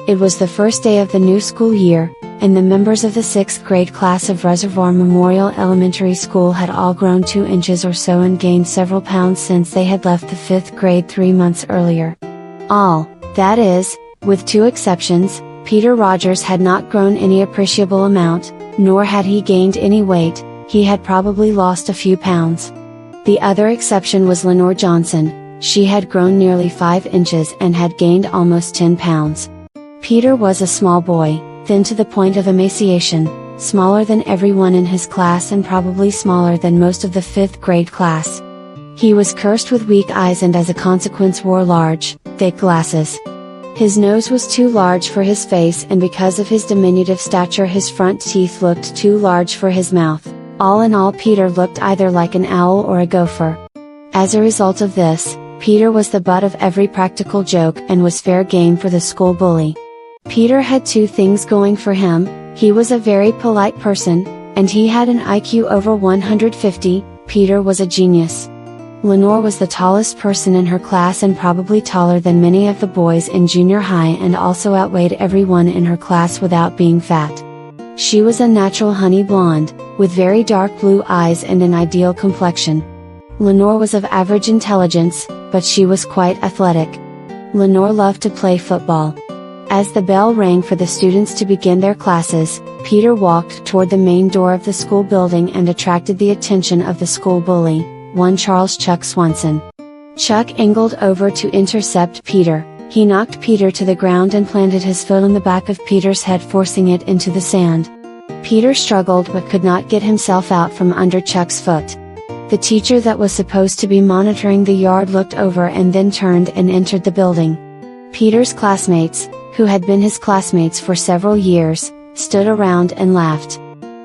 It was the first day of the new school year, and the members of the 6th grade class of Reservoir Memorial Elementary School had all grown 2 inches or so and gained several pounds since they had left the 5th grade 3 months earlier. All, that is, with 2 exceptions. Peter Rogers had not grown any appreciable amount, nor had he gained any weight. He had probably lost a few pounds. The other exception was Lenore Johnson. She had grown nearly 5 inches and had gained almost 10 pounds. Peter was a small boy, thin to the point of emaciation, smaller than everyone in his class and probably smaller than most of the 5th grade class. He was cursed with weak eyes and as a consequence wore large, thick glasses. His nose was too large for his face, and because of his diminutive stature his front teeth looked too large for his mouth. All in all, Peter looked either like an owl or a gopher. As a result of this, Peter was the butt of every practical joke and was fair game for the school bully. Peter had 2 things going for him: he was a very polite person, and he had an IQ over 150. Peter was a genius. Lenore was the tallest person in her class and probably taller than many of the boys in junior high, and also outweighed everyone in her class without being fat. She was a natural honey blonde, with very dark blue eyes and an ideal complexion. Lenore was of average intelligence, but she was quite athletic. Lenore loved to play football. As the bell rang for the students to begin their classes, Peter walked toward the main door of the school building and attracted the attention of the school bully, one Charles Chuck Swanson. Chuck angled over to intercept Peter. He knocked Peter to the ground and planted his foot on the back of Peter's head, forcing it into the sand. Peter struggled but could not get himself out from under Chuck's foot. The teacher that was supposed to be monitoring the yard looked over and then turned and entered the building. Peter's classmates, who had been his classmates for several years, stood around and laughed.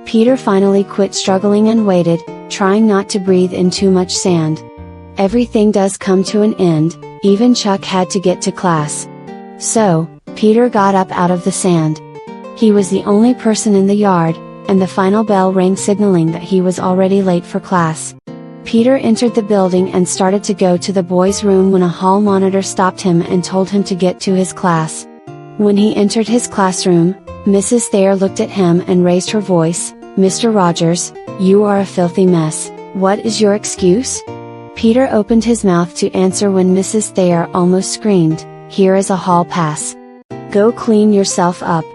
Peter finally quit struggling and waited, trying not to breathe in too much sand. Everything does come to an end, even Chuck had to get to class. So, Peter got up out of the sand. He was the only person in the yard, and the final bell rang signaling that he was already late for class. Peter entered the building and started to go to the boys' room when a hall monitor stopped him and told him to get to his class. When he entered his classroom, Mrs. Thayer looked at him and raised her voice. "Mr. Rogers, you are a filthy mess. What is your excuse?" Peter opened his mouth to answer when Mrs. Thayer almost screamed, "Here is a hall pass. Go clean yourself up.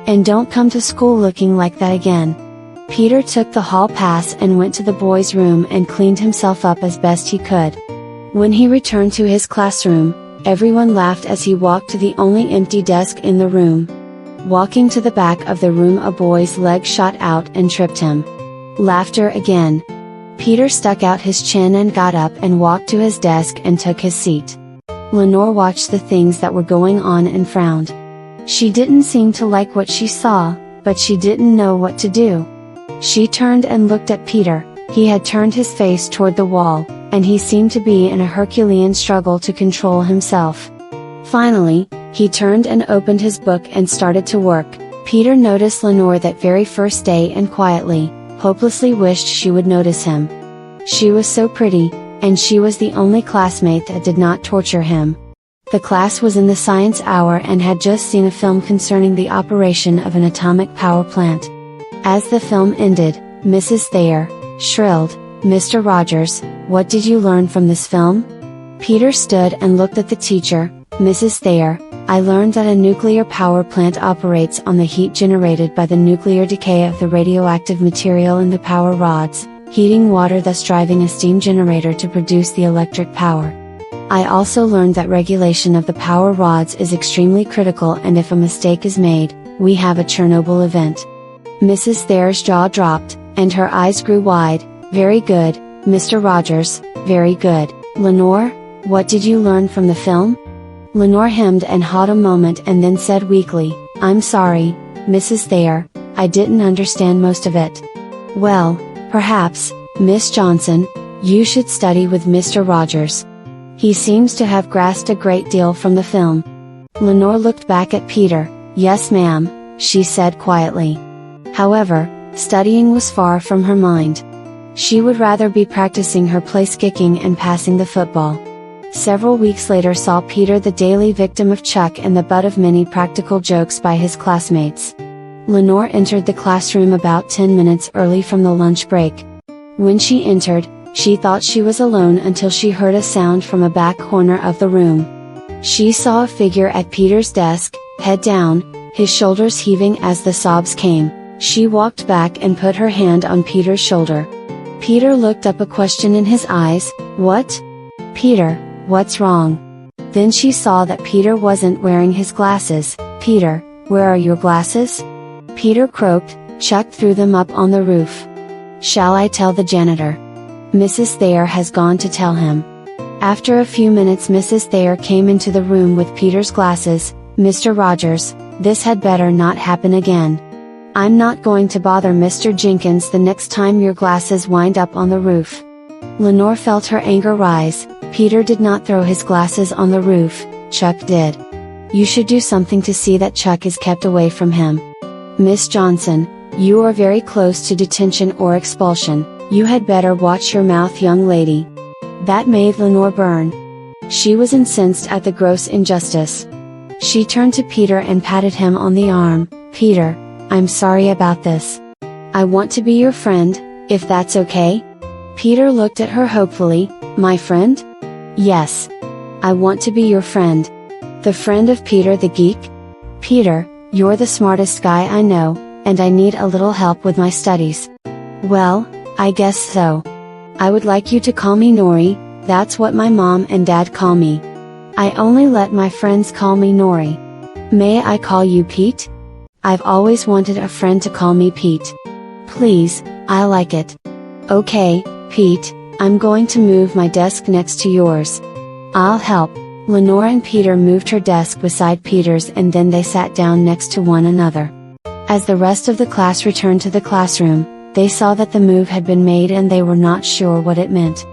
And don't come to school looking like that again." Peter took the hall pass and went to the boys' room and cleaned himself up as best he could. When he returned to his classroom, everyone laughed as he walked to the only empty desk in the room. Walking to the back of the room, a boy's leg shot out and tripped him. Laughter again. Peter stuck out his chin and got up and walked to his desk and took his seat. Lenore watched the things that were going on and frowned. She didn't seem to like what she saw, but she didn't know what to do. She turned and looked at Peter. He had turned his face toward the wall, and he seemed to be in a Herculean struggle to control himself. Finally, he turned and opened his book and started to work. Peter noticed Lenore that very first day and quietly, hopelessly wished she would notice him. She was so pretty, and she was the only classmate that did not torture him. The class was in the science hour and had just seen a film concerning the operation of an atomic power plant. As the film ended, Mrs. Thayer shrilled, "Mr. Rogers, what did you learn from this film?" Peter stood and looked at the teacher. "Mrs. Thayer, I learned that a nuclear power plant operates on the heat generated by the nuclear decay of the radioactive material in the power rods, heating water, thus driving a steam generator to produce the electric power. I also learned that regulation of the power rods is extremely critical, and if a mistake is made, we have a Chernobyl event." Mrs. Thayer's jaw dropped, and her eyes grew wide. "Very good, Mr. Rogers, very good. Lenore, what did you learn from the film?" Lenore hemmed and hawed a moment and then said weakly, "I'm sorry, Mrs. Thayer, I didn't understand most of it." "Well, perhaps, Miss Johnson, you should study with Mr. Rogers. He seems to have grasped a great deal from the film." Lenore looked back at Peter. "Yes, ma'am," she said quietly. However, studying was far from her mind. She would rather be practicing her place kicking and passing the football. Several weeks later saw Peter the daily victim of Chuck and the butt of many practical jokes by his classmates. Lenore entered the classroom about 10 minutes early from the lunch break. When she entered, she thought she was alone until she heard a sound from a back corner of the room. She saw a figure at Peter's desk, head down, his shoulders heaving as the sobs came. She walked back and put her hand on Peter's shoulder. Peter looked up, a question in his eyes. "What? Peter, what's wrong?" Then she saw that Peter wasn't wearing his glasses. "Peter, where are your glasses?" Peter croaked. "Chuck threw them up on the roof." "Shall I tell the janitor?" "Mrs. Thayer has gone to tell him." After a few minutes Mrs. Thayer came into the room with Peter's glasses. "Mr. Rogers, this had better not happen again. I'm not going to bother Mr. Jenkins the next time your glasses wind up on the roof." Lenore felt her anger rise. Peter did not throw his glasses on the roof, Chuck did. "You should do something to see that Chuck is kept away from him. Miss Johnson, you are very close to detention or expulsion. You had better watch your mouth, young lady." That made Lenore burn. She was incensed at the gross injustice. She turned to Peter and patted him on the arm. "Peter, I'm sorry about this. I want to be your friend, if that's okay?" Peter looked at her hopefully. "My friend?" "Yes. I want to be your friend." "The friend of Peter the Geek?" "Peter, you're the smartest guy I know, and I need a little help with my studies." "Well, I guess so. I would like you to call me Nori, that's what my mom and dad call me. I only let my friends call me Nori. May I call you Pete? I've always wanted a friend to call me Pete." "Please, I like it." "Okay, Pete, I'm going to move my desk next to yours." "I'll help." Lenore and Peter moved her desk beside Peter's and then they sat down next to one another. As the rest of the class returned to the classroom, they saw that the move had been made and they were not sure what it meant.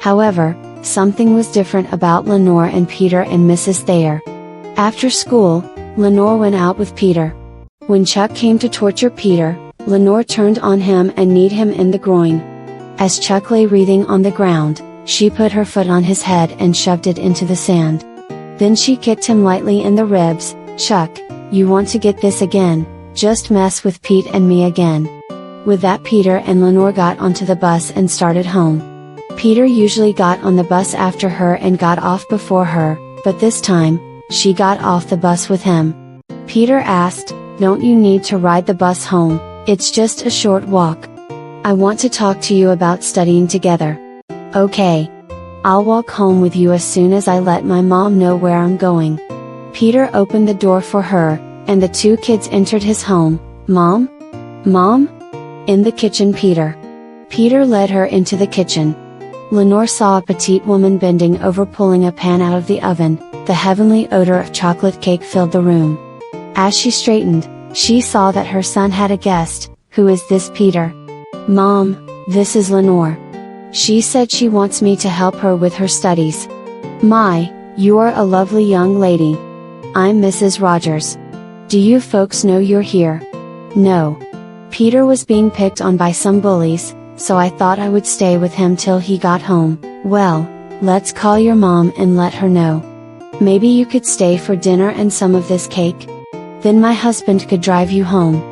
However, something was different about Lenore and Peter and Mrs. Thayer. After school, Lenore went out with Peter. When Chuck came to torture Peter, Lenore turned on him and kneed him in the groin. As Chuck lay writhing on the ground, she put her foot on his head and shoved it into the sand. Then she kicked him lightly in the ribs. "Chuck, you want to get this again, just mess with Pete and me again." With that Peter and Lenore got onto the bus and started home. Peter usually got on the bus after her and got off before her, but this time, she got off the bus with him. Peter asked, "Don't you need to ride the bus home? It's just a short walk. I want to talk to you about studying together." "Okay. I'll walk home with you as soon as I let my mom know where I'm going." Peter opened the door for her, and the two kids entered his home. "Mom? Mom?" In the kitchen Peter led her into the kitchen. Lenore saw a petite woman bending over pulling a pan out of the oven. The heavenly odor of chocolate cake filled the room. As she straightened, she saw that her son had a guest. "Who is this Peter?" "Mom, this is Lenore. She said she wants me to help her with her studies." "My, you're a lovely young lady. I'm Mrs. Rogers. Do you folks know you're here?" "No. Peter was being picked on by some bullies, so I thought I would stay with him till he got home." "Well, let's call your mom and let her know. Maybe you could stay for dinner and some of this cake? Then my husband could drive you home."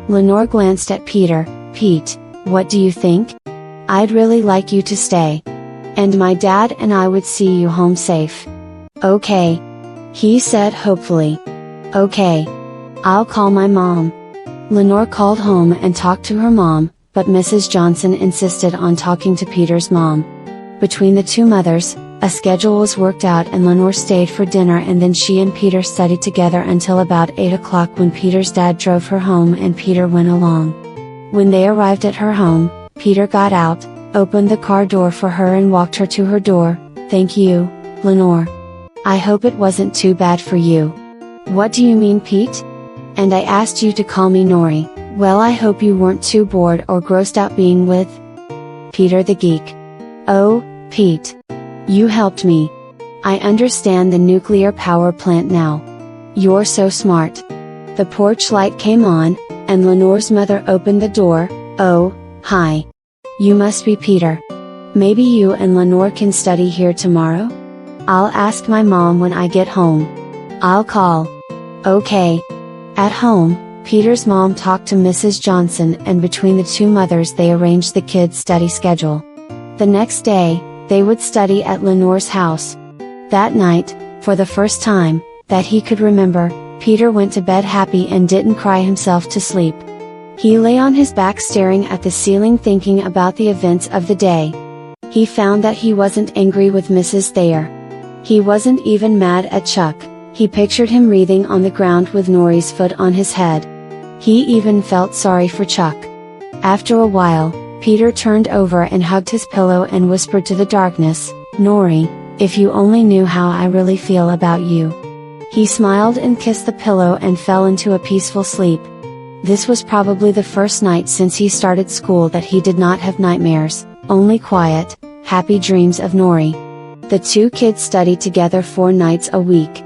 Lenore glanced at Peter. "Pete, what do you think? I'd really like you to stay. And my dad and I would see you home safe." "Okay," he said hopefully. "Okay. I'll call my mom." Lenore called home and talked to her mom, but Mrs. Johnson insisted on talking to Peter's mom. Between the two mothers, a schedule was worked out and Lenore stayed for dinner and then she and Peter studied together until about 8 o'clock when Peter's dad drove her home and Peter went along. When they arrived at her home, Peter got out, opened the car door for her and walked her to her door. "Thank you, Lenore. I hope it wasn't too bad for you." "What do you mean, Pete? And I asked you to call me Nori." "Well, I hope you weren't too bored or grossed out being with Peter the Geek." "Oh, Pete. You helped me. I understand the nuclear power plant now. You're so smart." The porch light came on, and Lenore's mother opened the door. "Oh, hi. You must be Peter. Maybe you and Lenore can study here tomorrow?" I'll ask my mom when I get home. I'll call. Okay. At home, Peter's mom talked to Mrs. Johnson, and between the two mothers they arranged the kids' study schedule. The next day, they would study at Lenore's house. That night, for the first time that he could remember, Peter went to bed happy and didn't cry himself to sleep. He lay on his back staring at the ceiling thinking about the events of the day. He found that he wasn't angry with Mrs. Thayer. He wasn't even mad at Chuck. He pictured him wreathing on the ground with Nori's foot on his head. He even felt sorry for Chuck. After a while, Peter turned over and hugged his pillow and whispered to the darkness, "Nori, if you only knew how I really feel about you." He smiled and kissed the pillow and fell into a peaceful sleep. This was probably the first night since he started school that he did not have nightmares, only quiet, happy dreams of Nori. The two kids studied together 4 nights a week.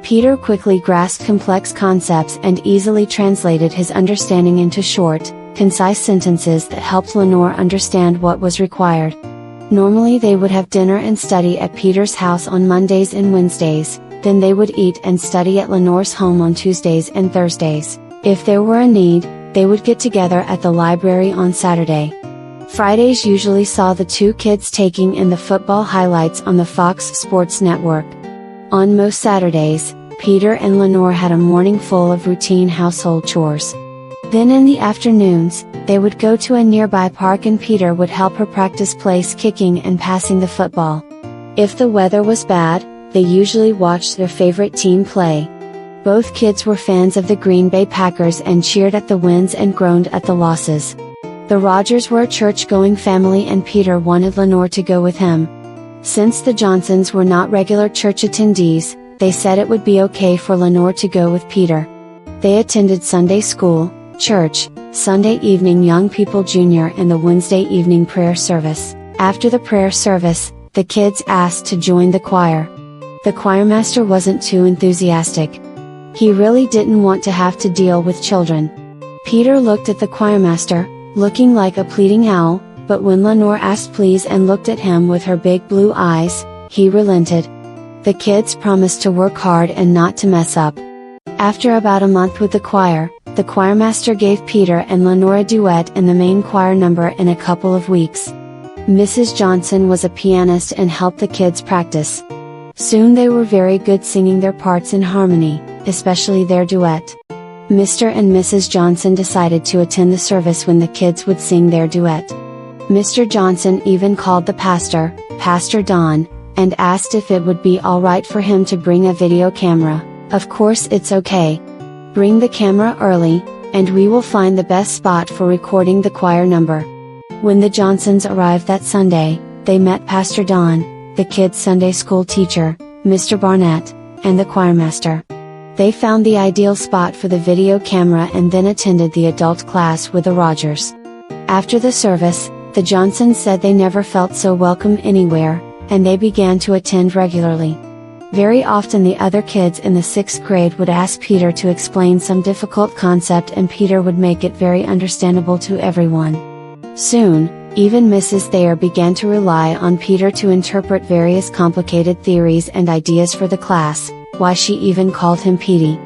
Peter quickly grasped complex concepts and easily translated his understanding into short, concise sentences that helped Lenore understand what was required. Normally they would have dinner and study at Peter's house on Mondays and Wednesdays, then they would eat and study at Lenore's home on Tuesdays and Thursdays. If there were a need, they would get together at the library on Saturday. Fridays usually saw the two kids taking in the football highlights on the Fox Sports Network. On most Saturdays, Peter and Lenore had a morning full of routine household chores. Then in the afternoons, they would go to a nearby park and Peter would help her practice place kicking and passing the football. If the weather was bad, they usually watched their favorite team play. Both kids were fans of the Green Bay Packers and cheered at the wins and groaned at the losses. The Rogers were a church-going family and Peter wanted Lenore to go with him. Since the Johnsons were not regular church attendees, they said it would be okay for Lenore to go with Peter. They attended Sunday school, church, Sunday evening Young People Junior and the Wednesday evening prayer service. After the prayer service, the kids asked to join the choir. The choirmaster wasn't too enthusiastic. He really didn't want to have to deal with children. Peter looked at the choirmaster, looking like a pleading owl, but when Lenore asked please and looked at him with her big blue eyes, he relented. The kids promised to work hard and not to mess up. After about a month with the choirmaster gave Peter and Lenore a duet in the main choir number in a couple of weeks. Mrs. Johnson was a pianist and helped the kids practice. Soon they were very good singing their parts in harmony, especially their duet. Mr. and Mrs. Johnson decided to attend the service when the kids would sing their duet. Mr. Johnson even called the pastor, Pastor Don, and asked if it would be alright for him to bring a video camera. "Of course it's okay. Bring the camera early, and we will find the best spot for recording the choir number." When the Johnsons arrived that Sunday, they met Pastor Don, the kids' Sunday school teacher, Mr. Barnett, and the choirmaster. They found the ideal spot for the video camera and then attended the adult class with the Rogers. After the service, the Johnsons said they never felt so welcome anywhere, and they began to attend regularly. Very often the other kids in the 6th grade would ask Peter to explain some difficult concept and Peter would make it very understandable to everyone. Soon, even Mrs. Thayer began to rely on Peter to interpret various complicated theories and ideas for the class, why she even called him Petey.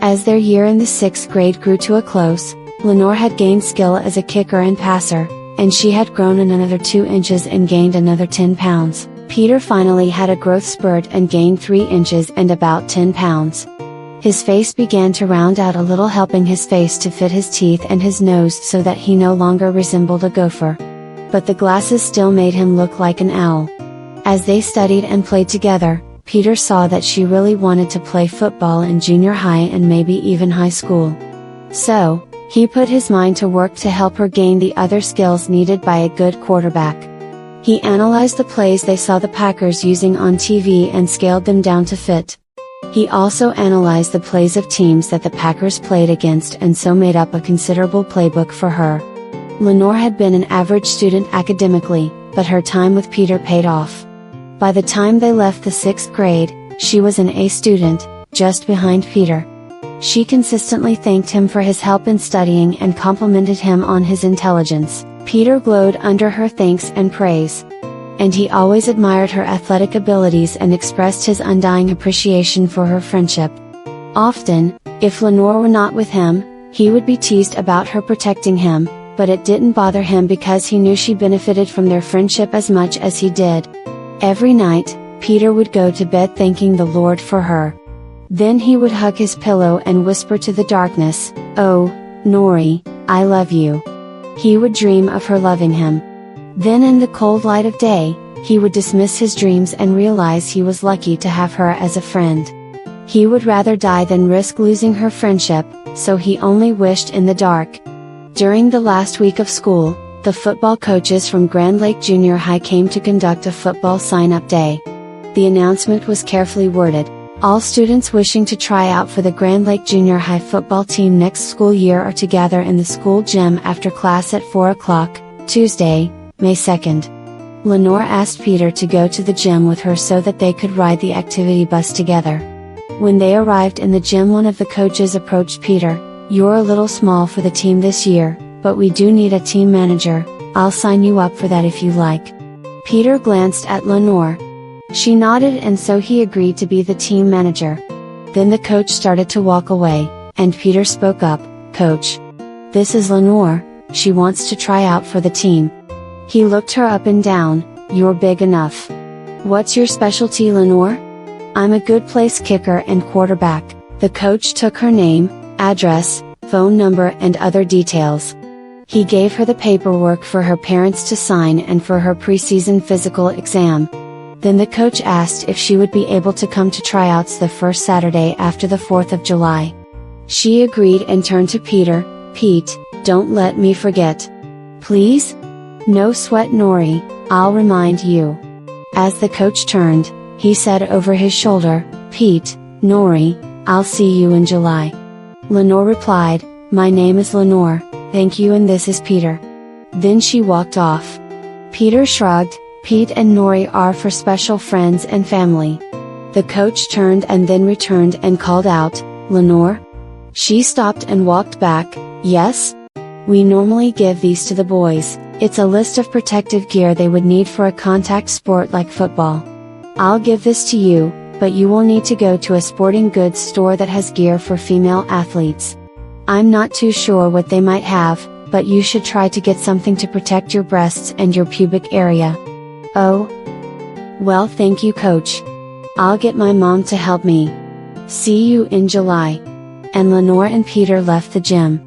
As their year in the 6th grade grew to a close, Lenore had gained skill as a kicker and passer, and she had grown another 2 inches and gained another 10 pounds. Peter finally had a growth spurt and gained 3 inches and about 10 pounds. His face began to round out a little, helping his face to fit his teeth and his nose so that he no longer resembled a gopher. But the glasses still made him look like an owl. As they studied and played together, Peter saw that she really wanted to play football in junior high and maybe even high school. So, he put his mind to work to help her gain the other skills needed by a good quarterback. He analyzed the plays they saw the Packers using on TV and scaled them down to fit. He also analyzed the plays of teams that the Packers played against and so made up a considerable playbook for her. Lenore had been an average student academically, but her time with Peter paid off. By the time they left the 6th grade, she was an A student, just behind Peter. She consistently thanked him for his help in studying and complimented him on his intelligence. Peter glowed under her thanks and praise. and he always admired her athletic abilities and expressed his undying appreciation for her friendship. Often, if Lenore were not with him, he would be teased about her protecting him, but it didn't bother him because he knew she benefited from their friendship as much as he did. Every night, Peter would go to bed thanking the Lord for her. Then he would hug his pillow and whisper to the darkness, "Oh, Nori, I love you." He would dream of her loving him. Then in the cold light of day, he would dismiss his dreams and realize he was lucky to have her as a friend. He would rather die than risk losing her friendship, so he only wished in the dark. During the last week of school, the football coaches from Grand Lake Junior High came to conduct a football sign-up day. The announcement was carefully worded. All students wishing to try out for the Grand Lake Junior High football team next school year are to gather in the school gym after class at 4 o'clock, Tuesday, May 2nd. Lenore asked Peter to go to the gym with her so that they could ride the activity bus together. When they arrived in the gym, one of the coaches approached Peter. "You're a little small for the team this year, but we do need a team manager. I'll sign you up for that if you like." Peter glanced at Lenore. She nodded, and so he agreed to be the team manager. Then the coach started to walk away, and Peter spoke up, "Coach, this is Lenore, she wants to try out for the team." He looked her up and down. "You're big enough. What's your specialty, Lenore?" "I'm a good place kicker and quarterback." The coach took her name, address, phone number and other details. He gave her the paperwork for her parents to sign and for her preseason physical exam. Then the coach asked if she would be able to come to tryouts the first Saturday after the 4th of July. She agreed and turned to Peter. "Pete, don't let me forget. Please?" "No sweat, Nori, I'll remind you." As the coach turned, he said over his shoulder, "Pete, Nori, I'll see you in July." Lenore replied, "My name is Lenore, thank you, and this is Peter." Then she walked off. Peter shrugged. Pete and Nori are for special friends and family. The coach turned and then returned and called out, "Lenore?" She stopped and walked back. "Yes? We normally give these to the boys. It's a list of protective gear they would need for a contact sport like football. I'll give this to you, but you will need to go to a sporting goods store that has gear for female athletes. I'm not too sure what they might have, but you should try to get something to protect your breasts and your pubic area." "Oh? Well, thank you, Coach. I'll get my mom to help me. See you in July." And Lenore and Peter left the gym.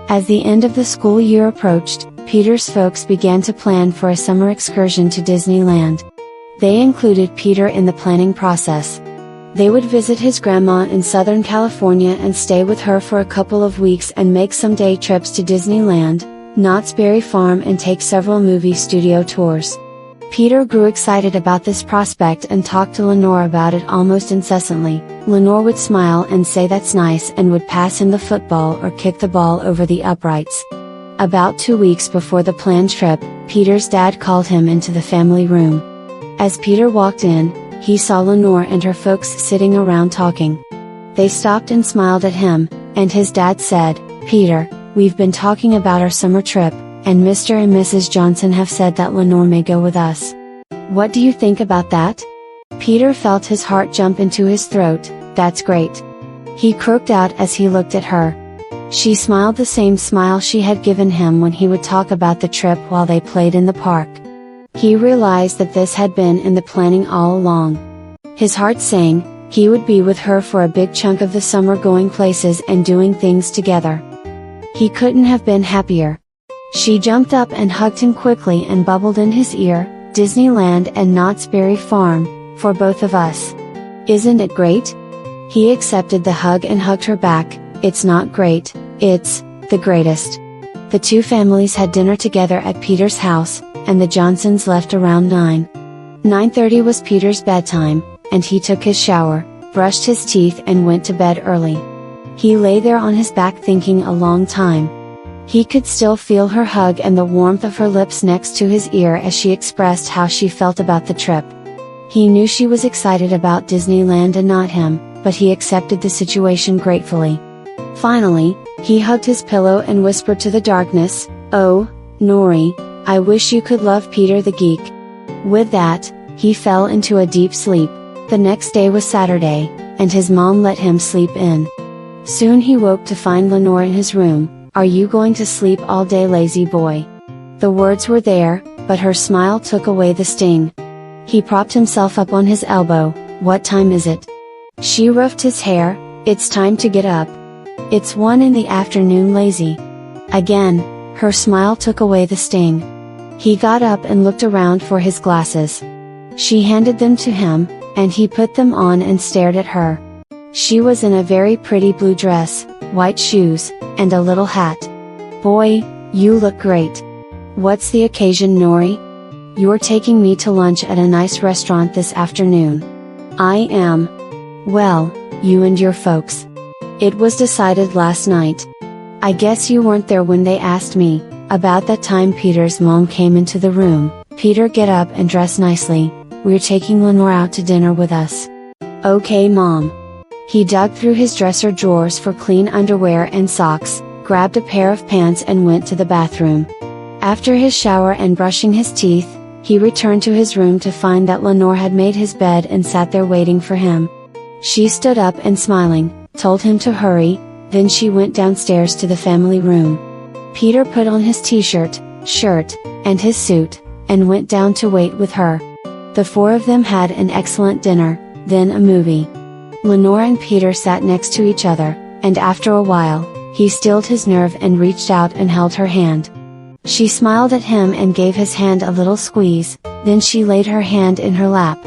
As the end of the school year approached, Peter's folks began to plan for a summer excursion to Disneyland. They included Peter in the planning process. They would visit his grandma in Southern California and stay with her for a couple of weeks and make some day trips to Disneyland, Knott's Berry Farm, and take several movie studio tours. Peter grew excited about this prospect and talked to Lenore about it almost incessantly. Lenore would smile and say that's nice and would pass him the football or kick the ball over the uprights. About 2 weeks before the planned trip, Peter's dad called him into the family room. As Peter walked in, he saw Lenore and her folks sitting around talking. They stopped and smiled at him, and his dad said, "Peter, we've been talking about our summer trip, and Mr. and Mrs. Johnson have said that Lenore may go with us. What do you think about that?" Peter felt his heart jump into his throat. "That's great." He croaked out as he looked at her. She smiled the same smile she had given him when he would talk about the trip while they played in the park. He realized that this had been in the planning all along. His heart sang, he would be with her for a big chunk of the summer, going places and doing things together. He couldn't have been happier. She jumped up and hugged him quickly and bubbled in his ear, "Disneyland and Knott's Berry Farm, for both of us. Isn't it great?" He accepted the hug and hugged her back. "It's not great, it's the greatest." The two families had dinner together at Peter's house, and the Johnsons left around 9:30 was Peter's bedtime, and he took his shower, brushed his teeth and went to bed early. He lay there on his back thinking a long time. He could still feel her hug and the warmth of her lips next to his ear as she expressed how she felt about the trip. He knew she was excited about Disneyland and not him, but he accepted the situation gratefully. Finally, he hugged his pillow and whispered to the darkness, "Oh, Nori, I wish you could love Peter the Geek. With that, he fell into a deep sleep. The next day was Saturday, and his mom let him sleep in. Soon he woke to find Lenore in his room. "Are you going to sleep all day, lazy boy?" The words were there, but her smile took away the sting. He propped himself up on his elbow. "What time is it?" She ruffed his hair. "It's time to get up. It's 1 in the afternoon, lazy." Again, her smile took away the sting. He got up and looked around for his glasses. She handed them to him, and he put them on and stared at her. She was in a very pretty blue dress, white shoes, and a little hat. "Boy, you look great. What's the occasion, Nori? You're taking me to lunch at a nice restaurant this afternoon." "I am. Well, you and your folks. It was decided last night. I guess you weren't there when they asked me." About that time Peter's mom came into the room. "Peter, get up and dress nicely, we're taking Lenore out to dinner with us." "Okay, Mom." He dug through his dresser drawers for clean underwear and socks, grabbed a pair of pants and went to the bathroom. After his shower and brushing his teeth, he returned to his room to find that Lenore had made his bed and sat there waiting for him. She stood up and smiling, told him to hurry, then she went downstairs to the family room. Peter put on his t-shirt, shirt, and his suit, and went down to wait with her. The four of them had an excellent dinner, then a movie. Lenore and Peter sat next to each other, and after a while, he stilled his nerve and reached out and held her hand. She smiled at him and gave his hand a little squeeze, then she laid her hand in her lap.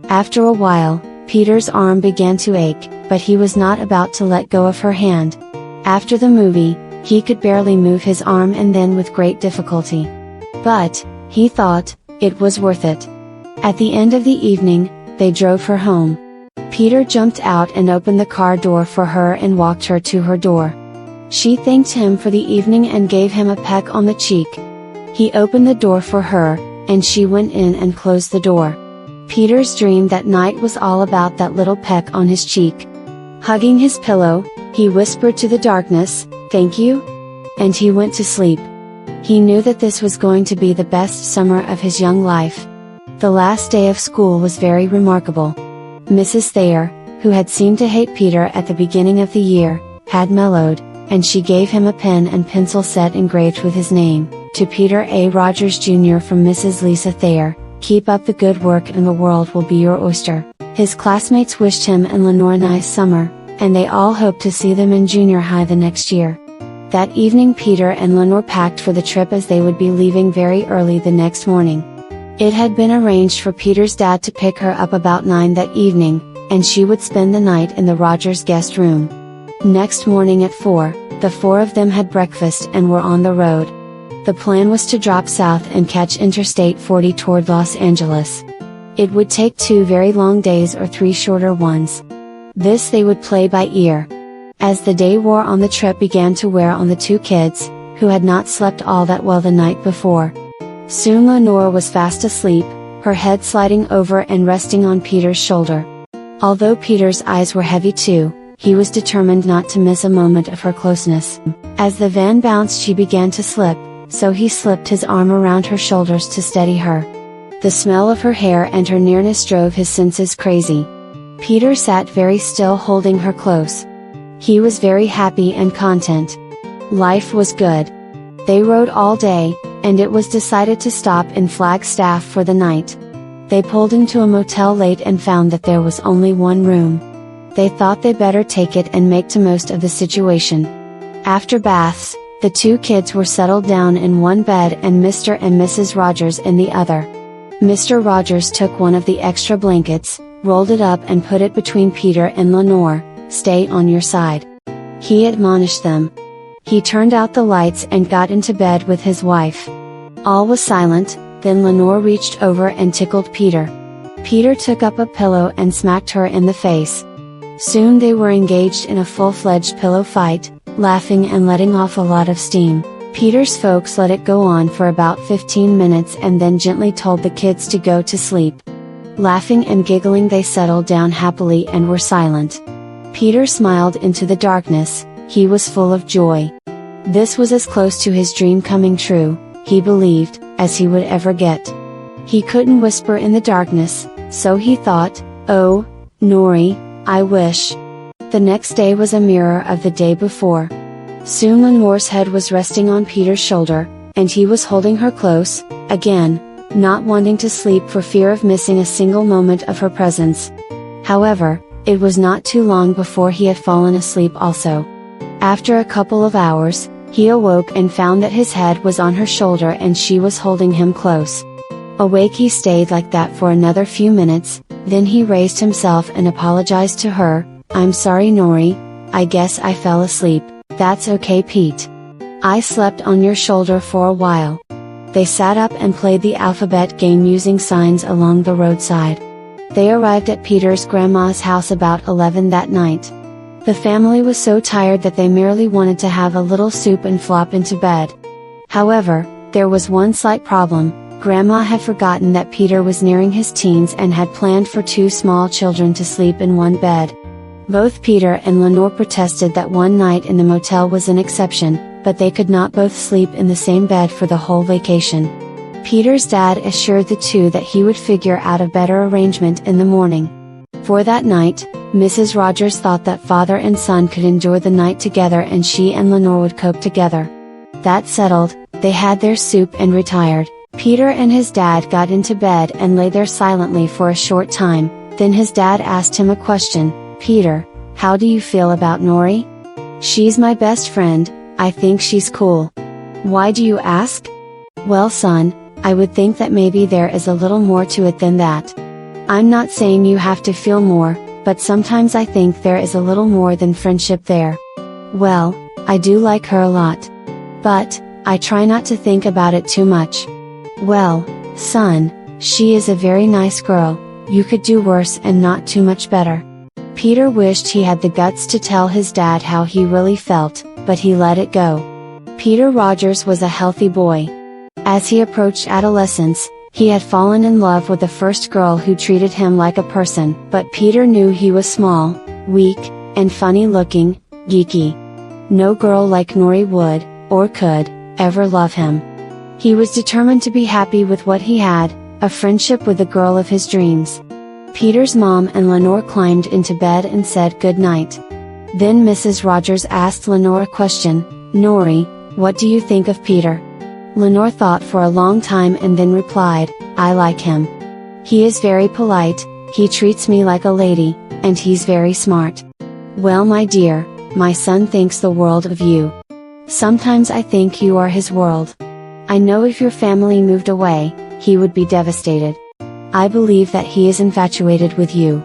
After a while, Peter's arm began to ache, but he was not about to let go of her hand. After the movie, he could barely move his arm and then with great difficulty. But, he thought, it was worth it. At the end of the evening, they drove her home. Peter jumped out and opened the car door for her and walked her to her door. She thanked him for the evening and gave him a peck on the cheek. He opened the door for her, and she went in and closed the door. Peter's dream that night was all about that little peck on his cheek. Hugging his pillow, he whispered to the darkness, "Thank you?" And he went to sleep. He knew that this was going to be the best summer of his young life. The last day of school was very remarkable. Mrs. Thayer, who had seemed to hate Peter at the beginning of the year, had mellowed, and she gave him a pen and pencil set engraved with his name, "To Peter A. Rogers Jr. from Mrs. Lisa Thayer, keep up the good work and the world will be your oyster." His classmates wished him and Lenore a nice summer, and they all hoped to see them in junior high the next year. That evening Peter and Lenore packed for the trip as they would be leaving very early the next morning. It had been arranged for Peter's dad to pick her up about 9 that evening, and she would spend the night in the Rogers guest room. Next morning at 4, the four of them had breakfast and were on the road. The plan was to drop south and catch Interstate 40 toward Los Angeles. It would take 2 very long days or 3 shorter ones. This they would play by ear. As the day wore on, the trip began to wear on the 2 kids, who had not slept all that well the night before. Soon Lenore was fast asleep, her head sliding over and resting on Peter's shoulder. Although Peter's eyes were heavy too, he was determined not to miss a moment of her closeness. As the van bounced she began to slip, so he slipped his arm around her shoulders to steady her. The smell of her hair and her nearness drove his senses crazy. Peter sat very still holding her close. He was very happy and content. Life was good. They rode all day, and it was decided to stop in Flagstaff for the night. They pulled into a motel late and found that there was only 1 room. They thought they better take it and make the most of the situation. After baths, the 2 kids were settled down in one bed and Mr. and Mrs. Rogers in the other. Mr. Rogers took one of the extra blankets, rolled it up and put it between Peter and Lenore. "Stay on your side," he admonished them. He turned out the lights and got into bed with his wife. All was silent, then Lenore reached over and tickled Peter. Peter took up a pillow and smacked her in the face. Soon they were engaged in a full-fledged pillow fight, laughing and letting off a lot of steam. Peter's folks let it go on for about 15 minutes and then gently told the kids to go to sleep. Laughing and giggling they settled down happily and were silent. Peter smiled into the darkness, he was full of joy. This was as close to his dream coming true, he believed, as he would ever get. He couldn't whisper in the darkness, so he thought, "Oh, Nori, I wish." The next day was a mirror of the day before. Soon Lenore's head was resting on Peter's shoulder, and he was holding her close, again, not wanting to sleep for fear of missing a single moment of her presence. However, it was not too long before he had fallen asleep also. After a couple of hours, he awoke and found that his head was on her shoulder and she was holding him close. Awake he stayed like that for another few minutes, then he raised himself and apologized to her. "I'm sorry Nori, I guess I fell asleep." "That's okay Pete. I slept on your shoulder for a while." They sat up and played the alphabet game using signs along the roadside. They arrived at Peter's grandma's house about 11 that night. The family was so tired that they merely wanted to have a little soup and flop into bed. However, there was one slight problem. Grandma had forgotten that Peter was nearing his teens and had planned for two small children to sleep in one bed. Both Peter and Lenore protested that one night in the motel was an exception, but they could not both sleep in the same bed for the whole vacation. Peter's dad assured the two that he would figure out a better arrangement in the morning. For that night, Mrs. Rogers thought that father and son could endure the night together and she and Lenore would cope together. That settled, they had their soup and retired. Peter and his dad got into bed and lay there silently for a short time, then his dad asked him a question. "Peter, how do you feel about Nori?" "She's my best friend, I think she's cool." "Why do you ask?" "Well son, I would think that maybe there is a little more to it than that. I'm not saying you have to feel more, but sometimes I think there is a little more than friendship there." "Well, I do like her a lot. But, I try not to think about it too much." "Well, son, she is a very nice girl, you could do worse and not too much better." Peter wished he had the guts to tell his dad how he really felt, but he let it go. Peter Rogers was a healthy boy. As he approached adolescence, he had fallen in love with the first girl who treated him like a person, but Peter knew he was small, weak, and funny looking, geeky. No girl like Nori would, or could, ever love him. He was determined to be happy with what he had, a friendship with the girl of his dreams. Peter's mom and Lenore climbed into bed and said good night. Then Mrs. Rogers asked Lenore a question. "Nori, what do you think of Peter?" Lenore thought for a long time and then replied, "I like him. He is very polite, he treats me like a lady, and he's very smart." "Well my dear, my son thinks the world of you. Sometimes I think you are his world. I know if your family moved away, he would be devastated. I believe that he is infatuated with you."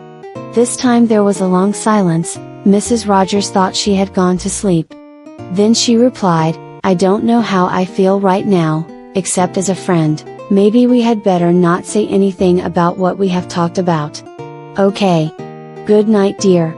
This time there was a long silence. Mrs. Rogers thought she had gone to sleep. Then she replied, "I don't know how I feel right now, except as a friend. Maybe we had better not say anything about what we have talked about." "Okay. Good night dear."